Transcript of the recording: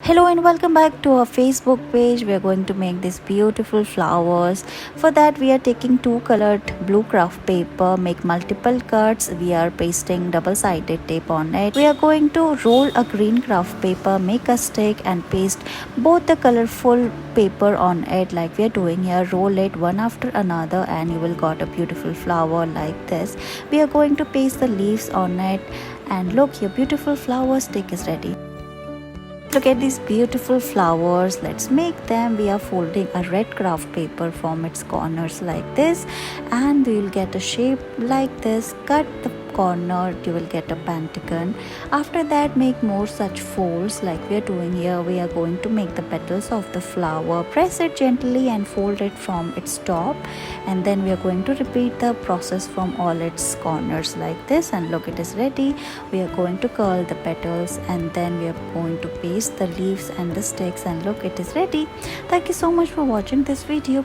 Hello and welcome back to our Facebook page. We are going to make these beautiful flowers. For that we are taking two colored blue craft paper, make multiple cuts. We are pasting double-sided tape on it. We are going to roll a green craft paper, make a stick and paste both the colorful paper on it like we are doing here. Roll it one after another and you will got a beautiful flower like this. We are going to paste the leaves on it and look, your beautiful flower stick is ready. Look at these beautiful flowers. Let's make them. We are folding a red craft paper from its corners like this and we will get a shape like this. Cut the corner, you will get a pentagon. After that, make more such folds like we are doing here. We are going to make the petals of the flower. Press it gently and fold it from its top, and then we are going to repeat the process from all its corners like this. And look, it is ready. We are going to curl the petals and then we are going to paste the leaves and the sticks, and look, it is ready. Thank you so much for watching this video.